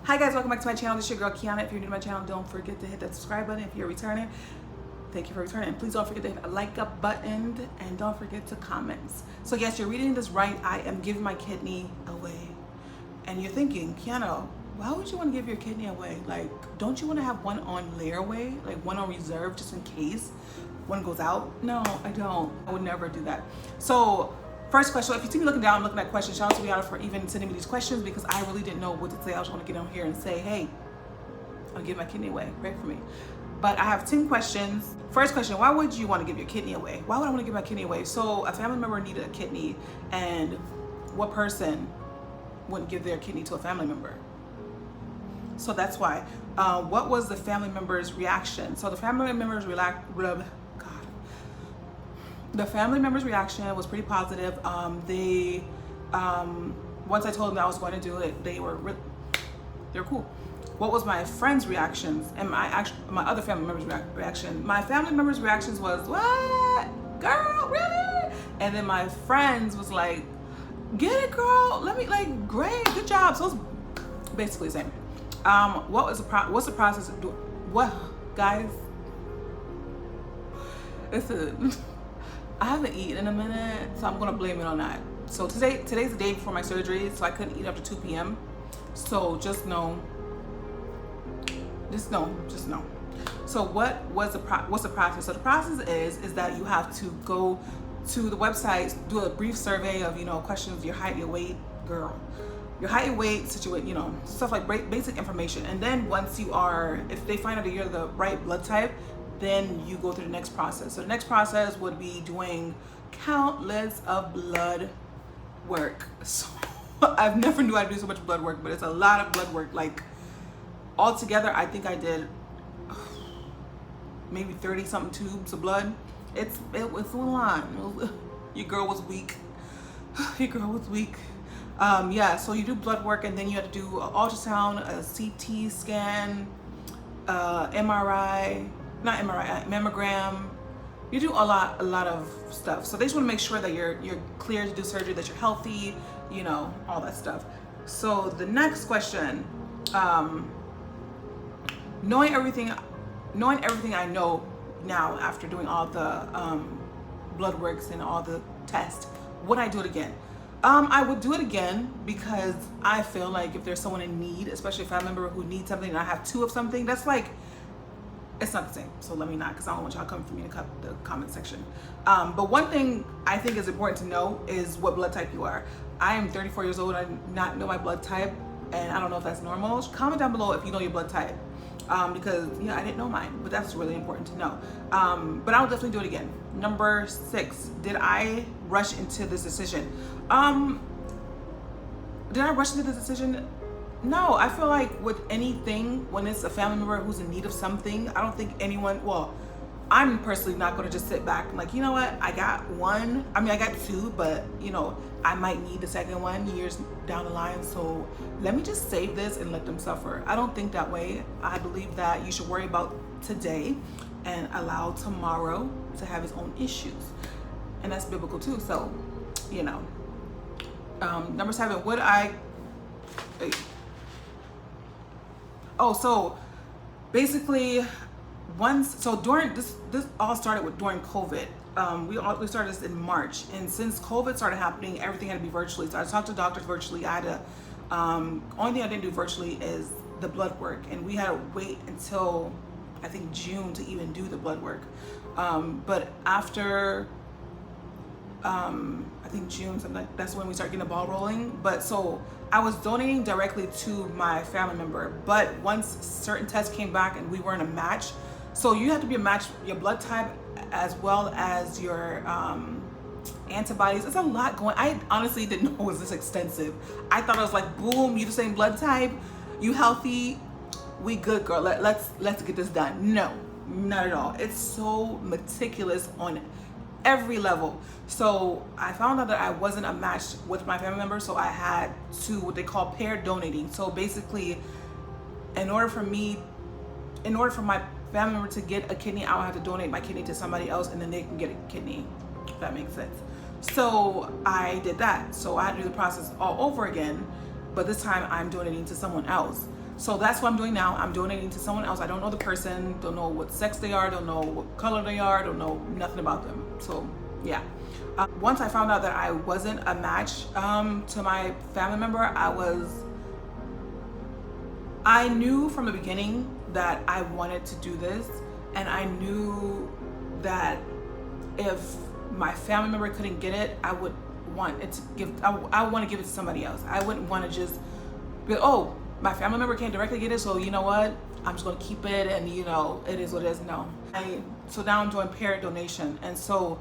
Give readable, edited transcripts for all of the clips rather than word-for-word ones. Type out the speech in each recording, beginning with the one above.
Hi guys, welcome back to my channel. This is your girl Kiana. If you're new to my channel, don't forget to hit that subscribe button. If you're returning, thank you for returning. Please don't forget to hit a like up button and don't forget to comment. So yes, you're reading this right. I am giving my kidney away. And you're thinking, Kiana, why would you want to give your kidney away? Like, don't you want to have one on layaway? Like one on reserve just in case one goes out? No, I don't. I would never do that. So first question, if you see me looking down, looking at questions, shout out to Rihanna for even sending me these questions because I really didn't know what to say. I was going to get on here and say, hey, I'll give my kidney away. Pray for me. But I have 10 questions. First question, why would you want to give your kidney away? Why would I want to give my kidney away? So a family member needed a kidney, and what person wouldn't give their kidney to a family member? So that's why. What was the family member's reaction? So the family member's the family member's reaction was pretty positive. Once I told them that I was going to do it, they were cool. What was my friend's reactions and my other family member's reaction? My family member's reactions was, what, girl, really? And then my friends was like, get it, girl. Let me, like, great, good job. So it's basically the same. What's the process? What, guys? Listen. I haven't eaten in a minute, so I'm gonna blame it on that. So today's the day before my surgery, so I couldn't eat after 2 p.m. So just know. So what's the process? So the process is that you have to go to the website, do a brief survey of, questions, your height, your weight, girl. Your height, your weight, stuff like basic information. And then once if they find out that you're the right blood type, then you go through the next process. So the next process would be doing countless of blood work. So I've never knew I'd do so much blood work, but it's a lot of blood work. Like altogether, I think I did maybe 30 something tubes of blood. It was a lot. Your girl was weak. Your girl was weak. Yeah, so you do blood work, and then you have to do an ultrasound, a CT scan, MRI, not MRI, mammogram. You do a lot of stuff. So they just want to make sure that you're clear to do surgery, that you're healthy, all that stuff. So the next question, knowing everything I know now after doing all the blood works and all the tests, would I do it again? I would do it again because I feel like if there's someone in need, especially a family member who needs something and I have 2 of something, that's like, it's not the same. So let me not, because I don't want y'all coming for me in the comment section. But one thing I think is important to know is what blood type you are. I am 34 years old. I do not know my blood type, and I don't know if that's normal. Comment down below if you know your blood type, because I didn't know mine, but that's really important to know. But I'll definitely do it again. Number 6, did I rush into this decision? Did I rush into this decision? No, I feel like with anything, when it's a family member who's in need of something, I don't think I'm personally not going to just sit back and like, you know what, I got 1. I mean, I got 2, but I might need the second one years down the line. So let me just save this and let them suffer. I don't think that way. I believe that you should worry about today and allow tomorrow to have its own issues. And that's biblical too. So, number 7, would I... so basically during this all started during COVID. We started this in March, and since COVID started happening, everything had to be virtually. So I talked to doctors virtually. I had to, only thing I didn't do virtually is the blood work, and we had to wait until I think June to even do the blood work. But after I think June, that's when we start getting the ball rolling. But so I was donating directly to my family member, but once certain tests came back and we weren't a match, so you have to be a match, your blood type as well as your antibodies. It's a lot going. I honestly didn't know it was this extensive. I thought I was like, boom, you the same blood type, you healthy, we good, girl. Let's get this done. No, not at all. It's so meticulous on every level. So I found out that I wasn't a match with my family member, so I had to what they call pair donating. So basically, in order for my family member to get a kidney, I would have to donate my kidney to somebody else, and then they can get a kidney, if that makes sense. So I did that. So I had to do the process all over again, but this time I'm donating to someone else. So that's what I'm doing now. I'm donating to someone else. I don't know the person, don't know what sex they are, don't know what color they are, don't know nothing about them. So yeah. Once I found out that I wasn't a match to my family member, I knew from the beginning that I wanted to do this, and I knew that if my family member couldn't get it, I would want it to I want to give it to somebody else. I wouldn't want to just be, oh, my family member can't directly get it, so you know what? I'm just gonna keep it, and you know, it is what it is. No. So now I'm doing parent donation, and so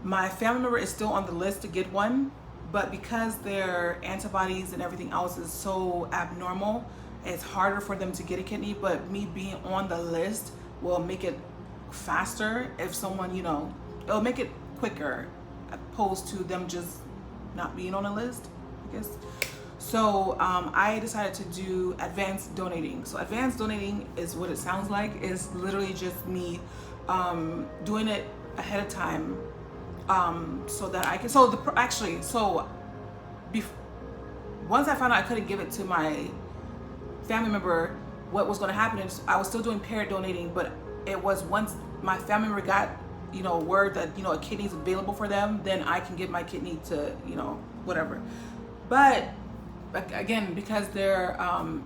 my family member is still on the list to get one, but because their antibodies and everything else is so abnormal, it's harder for them to get a kidney. But me being on the list will make it faster if someone, you know, it'll make it quicker opposed to them just not being on the list, I guess. So I decided to do advanced donating. So advanced donating is what it sounds like. It's literally just me doing it ahead of time, so that I can. Once I found out I couldn't give it to my family member, what was going to happen is I was still doing parent donating, but it was once my family member got, you know, word that, you know, a kidney is available for them, then I can give my kidney to, you know, whatever. But again, because their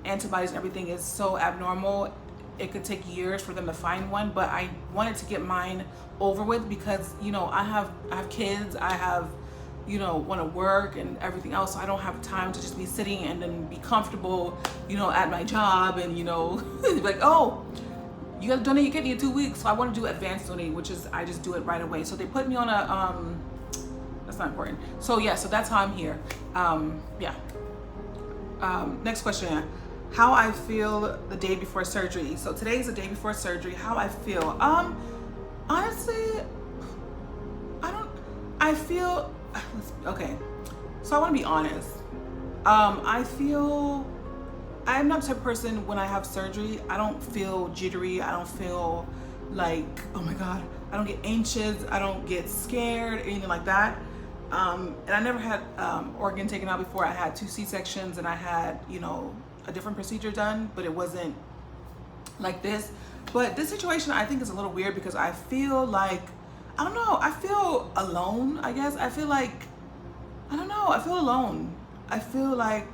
antibodies and everything is so abnormal, it could take years for them to find one. But I wanted to get mine over with because, you know, I have kids, I have, you know, want to work and everything else, so I don't have time to just be sitting and then be comfortable, you know, at my job and, you know, like, oh, you got to donate your kidney in 2 weeks. So I want to do advanced donating, which is I just do it right away. So they put me on a that's not important. So yeah, so that's how I'm here. Yeah. Next question. How I feel the day before surgery. So today is the day before surgery. How I feel. Honestly, I feel, okay. So I want to be honest. I feel, I'm not the type of person when I have surgery, I don't feel jittery. I don't feel like, oh my God, I don't get anxious. I don't get scared, anything like that. And I never had organ taken out before. I had 2 C-sections and I had, you know, a different procedure done, but it wasn't like this. But this situation I think is a little weird because I feel like, I don't know, I feel alone, I guess. I feel like, I don't know, I feel alone. I feel like,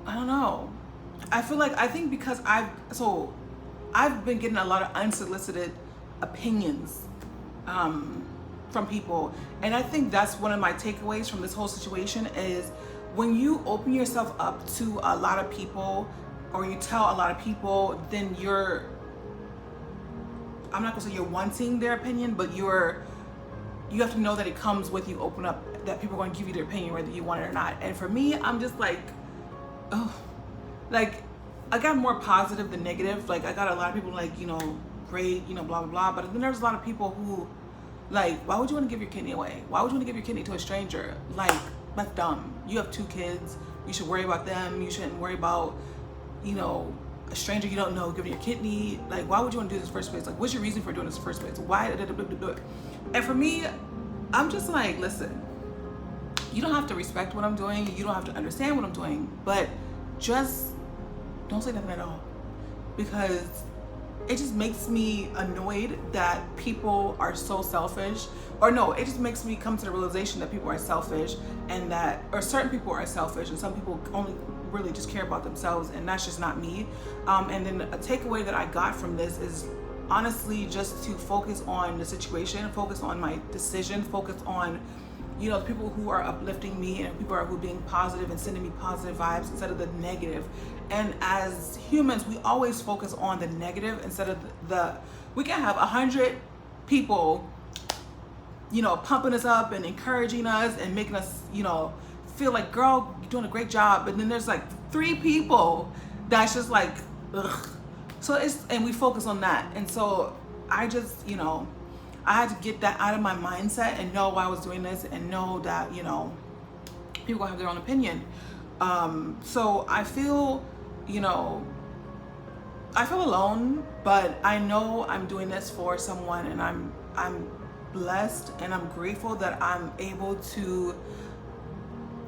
I don't know. I feel like, I think because I've been getting a lot of unsolicited opinions from people. And I think that's one of my takeaways from this whole situation is when you open yourself up to a lot of people or you tell a lot of people, then you're, I'm not gonna say you're wanting their opinion, but you have to know that it comes with you open up, that people are going to give you their opinion whether you want it or not. And for me, I'm just like, oh, like I got more positive than negative. Like I got a lot of people like, you know, great, you know, blah, blah, blah. But then there's a lot of people who like, why would you want to give your kidney away? Why would you want to give your kidney to a stranger? Like, that's dumb. You have 2 kids. You should worry about them. You shouldn't worry about, you know, a stranger you don't know giving your kidney. Like, why would you want to do this in the first place? Like, what's your reason for doing this in the first place? Why? And for me, I'm just like, listen, you don't have to respect what I'm doing. You don't have to understand what I'm doing, but just don't say nothing at all, because it just makes me annoyed that people are so selfish. Or no, it just makes me come to the realization that people are selfish, and that, or certain people are selfish, and some people only really just care about themselves, and that's just not me. And then a takeaway that I got from this is honestly just to focus on the situation, focus on my decision, focus on, you know, the people who are uplifting me and people who are being positive and sending me positive vibes instead of the negative. And as humans, we always focus on the negative instead of we can have 100 people, you know, pumping us up and encouraging us and making us, you know, feel like, girl, you're doing a great job. But then there's like 3 people that's just like, ugh. So and we focus on that. And so I just, you know, I had to get that out of my mindset and know why I was doing this and know that, you know, people have their own opinion. So I feel, you know, I feel alone, but I know I'm doing this for someone, and I'm blessed and I'm grateful that I'm able to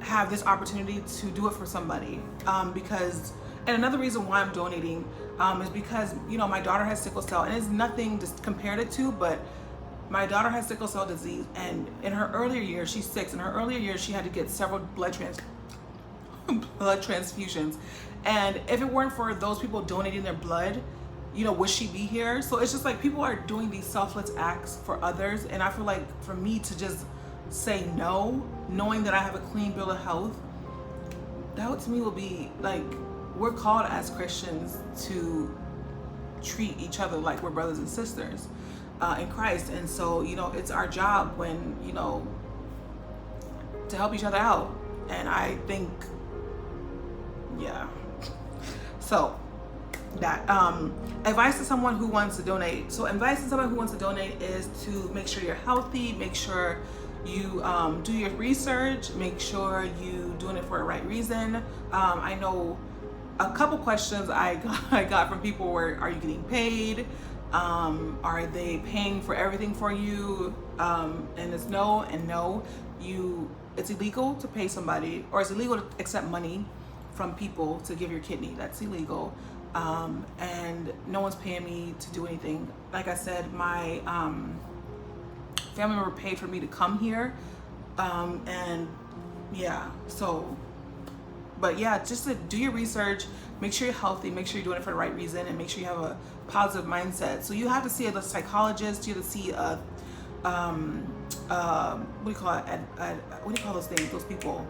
have this opportunity to do it for somebody, because, and another reason why I'm donating is because, you know, my daughter has sickle cell, and it's nothing to compare it to, but my daughter has sickle cell disease, and in her earlier years, she's 6, in her earlier years she had to get several blood transfusions, and if it weren't for those people donating their blood, you know, would she be here? So it's just like people are doing these selfless acts for others, and I feel like for me to just say no, knowing that I have a clean bill of health, that to me will be like, we're called as Christians to treat each other like we're brothers and sisters in Christ. And so, you know, it's our job when, you know, to help each other out. And I think, yeah. So that advice to someone who wants to donate. So advice to someone who wants to donate is to make sure you're healthy, make sure you do your research, make sure you doing it for the right reason. I know a couple questions I got from people were, are you getting paid? Are they paying for everything for you? And it's no and no. It's illegal to pay somebody, or it's illegal to accept money from people to give your kidney. That's illegal. And no one's paying me to do anything. Like I said, my family member paid for me to come here, and yeah, so, but yeah, just to do your research, make sure you're healthy, make sure you're doing it for the right reason, and make sure you have a positive mindset. So you have to see a psychologist, you have to see a what do you call it, what do you call those things, those people,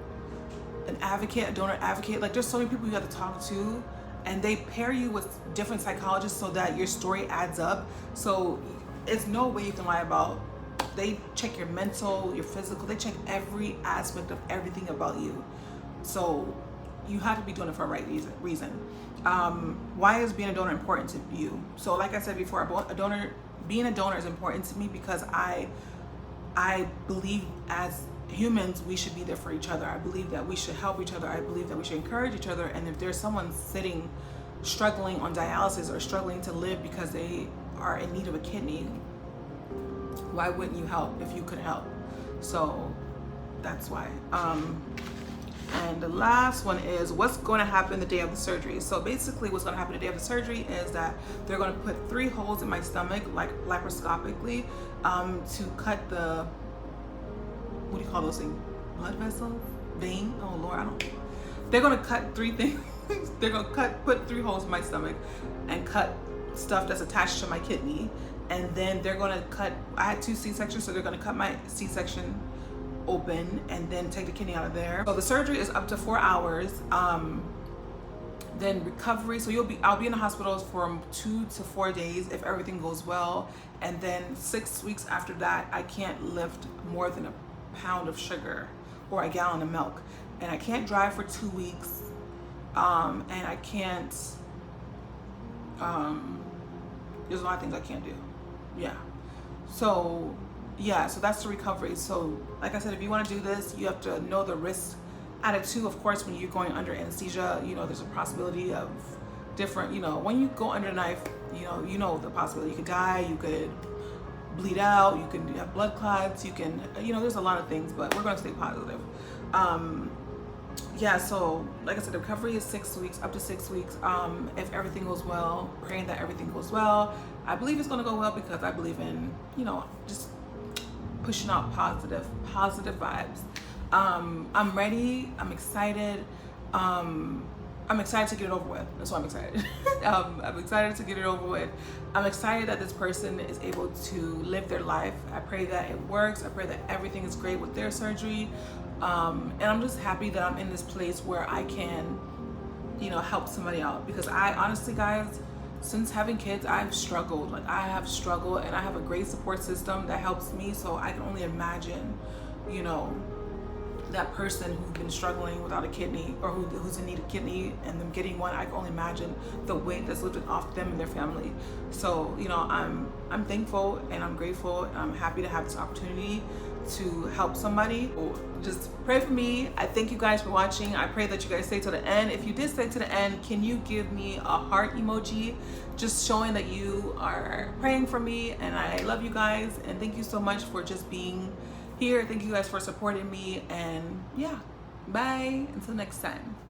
an advocate, a donor advocate. Like, there's so many people you have to talk to, and they pair you with different psychologists so that your story adds up. So it's no way you can lie about. They check your mental, your physical, they check every aspect of everything about you. So you have to be doing it for a right reason. Why is being a donor important to you? So like I said before, being a donor is important to me because I believe as humans, we should be there for each other. I believe that we should help each other. I believe that we should encourage each other. And if there's someone struggling on dialysis or struggling to live because they are in need of a kidney, why wouldn't you help if you could help? So that's why. And the last one is, what's going to happen the day of the surgery? So basically what's going to happen the day of the surgery is that they're going to put 3 holes in my stomach, like laparoscopically, to cut the, what do you call those things? Blood vessel? Vein? Oh Lord, I don't know. They're going to cut 3 things. They're going to put 3 holes in my stomach and cut stuff that's attached to my kidney. And then they're going to cut, I had 2 C-sections, so they're going to cut my C-section open and then take the kidney out of there. So the surgery is up to 4 hours. Then recovery, so I'll be in the hospital for 2 to 4 days if everything goes well. And then 6 weeks after that, I can't lift more than a pound of sugar or a gallon of milk. And I can't drive for 2 weeks. And I can't, there's a lot of things I can't do. Yeah. So yeah, so that's the recovery. So like I said, if you want to do this, you have to know the risks added to. Of course, when you're going under anesthesia, you know, there's a possibility of different, you know, when you go under a knife, you know the possibility. You could die, you could bleed out, you can have blood clots, you can, there's a lot of things, but we're going to stay positive. Yeah, so like I said, the recovery is 6 weeks, up to 6 weeks. If everything goes well, praying that everything goes well. I believe it's going to go well because I believe in, just pushing out positive vibes. I'm ready. I'm excited. I'm excited to get it over with. That's why I'm excited. I'm excited to get it over with. I'm excited that this person is able to live their life. I pray that it works. I pray that everything is great with their surgery. And I'm just happy that I'm in this place where I can, help somebody out. Because I honestly, guys, since having kids, I've struggled. Like, I have struggled, and I have a great support system that helps me. So I can only imagine, that person who's been struggling without a kidney, or who's in need of a kidney, and them getting one. I can only imagine the weight that's lifted off them and their family. So, I'm thankful and I'm grateful, and I'm happy to have this opportunity to help somebody. Just pray for me. I thank you guys for watching. I pray that you guys stay to the end. If you did stay to the end, can you give me a heart emoji, just showing that you are praying for me? And I love you guys, and thank you so much for just being here. Thank you guys for supporting me, and yeah, Bye. Until next time.